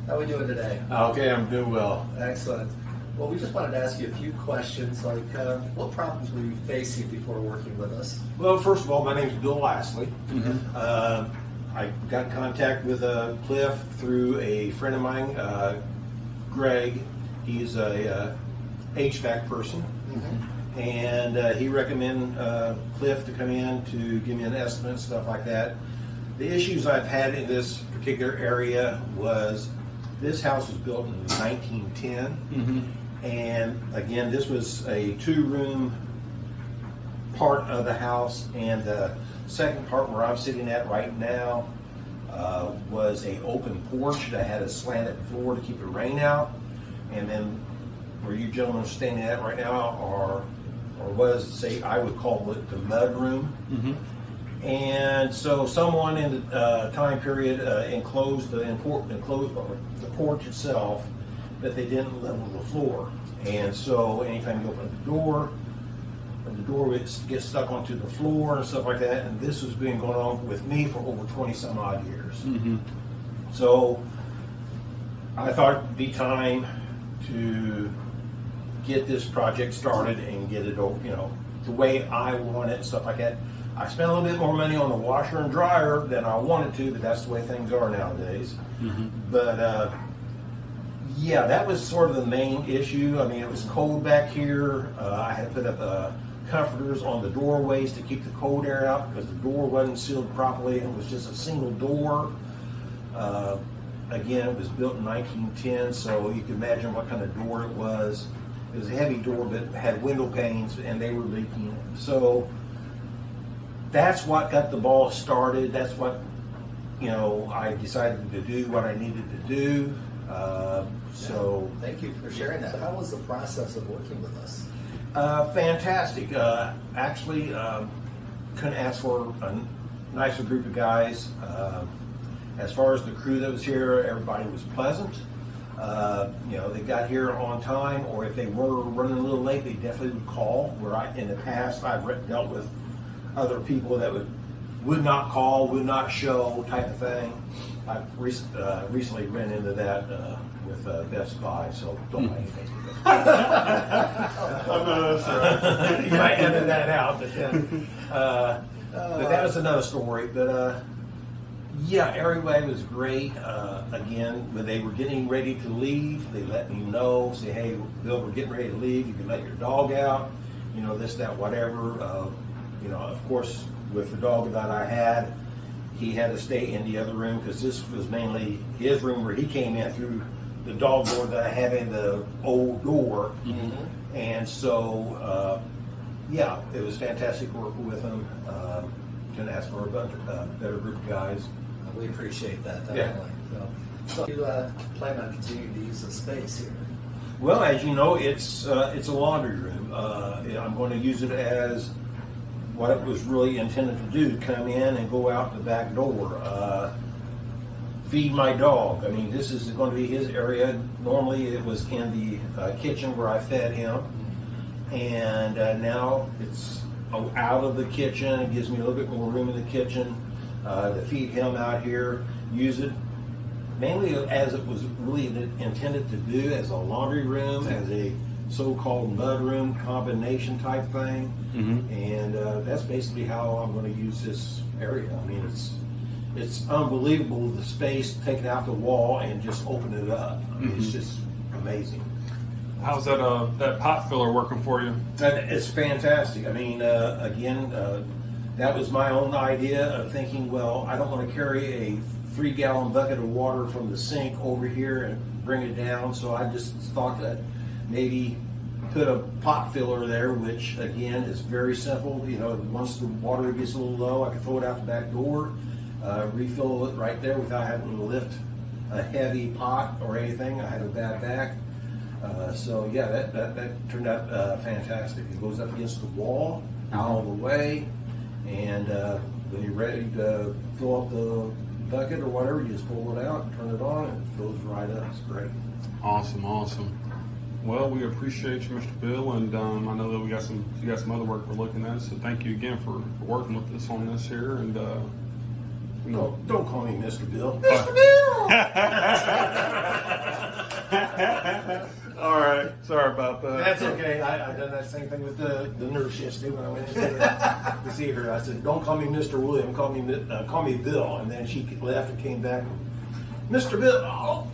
How are we doing today? Okay, I'm doing well. Excellent. Well, we just wanted to ask you a few questions, like what problems were you facing before working with us? Well, first of all, my name is Bill Lastly. I got in contact with Cliff through a friend of mine, Greg. He's a HVAC person, and he recommended Cliff to come in to give me an estimate, stuff like that. The issues I've had in this particular area was this house was built in 1910, and again, this was a two-room part of the house, and the second part where I'm sitting at right now was a open porch that had a slanted floor to keep the rain out, and then where you gentlemen are standing at right now or was, say, I would call it the mud room. And so someone in the time period enclosed the porch itself, but they didn't level the floor. And so anytime you open the door would get stuck onto the floor and stuff like that. And this has been going on with me for over 20 some odd years. So I thought it'd be time to get this project started and get it, the way I want it and stuff like that. I spent a little bit more money on the washer and dryer than I wanted to, but that's the way things are nowadays. But yeah, that was sort of the main issue. I mean, it was cold back here. I had put up comforters on the doorways to keep the cold air out because the door wasn't sealed properly. It was just a single door. Again, it was built in 1910, so you can imagine what kind of door it was. It was a heavy door, but had window panes, and they were leaking. So that's what got the ball started. That's what, I decided to do what I needed to do. So thank you for sharing that. How was the process of working with us? Fantastic. Actually, couldn't ask for a nicer group of guys. As far as the crew that was here, everybody was pleasant. They got here on time, or if they were running a little late, they definitely would call. Where in the past, I've dealt with other people that would not call, would not show, type of thing. I've recently ran into that with Best Buy, so don't buy anything. You might edit that out, but then, but that was another story. But yeah, everybody was great. Again, when they were getting ready to leave, they let me know, say, hey, Bill, we're getting ready to leave. You can let your dog out, this, that, whatever. Of course, with the dog that I had, he had to stay in the other room because this was mainly his room where he came in through the dog door that I have in the old door. And so, yeah, it was fantastic working with him. Couldn't ask for a better group of guys. We appreciate that, definitely. Yeah. So you plan on continuing to use the space here? Well, as you know, it's a laundry room. I'm going to use it as what it was really intended to do, come in and go out the back door. Feed my dog. I mean, this is going to be his area. Normally it was in the kitchen where I fed him, and now it's out of the kitchen. It gives me a little bit more room in the kitchen to feed him out here, use it mainly as it was really intended to do, as a laundry room, as a so-called mud room combination type thing. And that's basically how I'm going to use this area. I mean, it's unbelievable, the space, take it out the wall and just open it up. I mean, it's just amazing. How's that pot filler working for you? It's fantastic. I mean, again, that was my own idea of thinking, well, I don't want to carry a 3-gallon bucket of water from the sink over here and bring it down. So I just thought that maybe put a pot filler there, which again is very simple. Once the water gets a little low, I can throw it out the back door, refill it right there without having to lift a heavy pot or anything. I had a bad back. So yeah, that turned out fantastic. It goes up against the wall, out of the way, and when you're ready to fill up the bucket or whatever, you just pull it out, turn it on, and it fills right up. It's great. Awesome. Well, we appreciate you, Mr. Bill, and I know that you got some other work we're looking at. So thank you again for working with us on this here. And don't call me Mr. Bill. Mr. Bill. sorry about that. That's okay. I done that same thing with the nurse yesterday when I went to see her. I said, "Don't call me Mr. William. Call me Bill." And then she left and came back. Mr. Bill. Oh,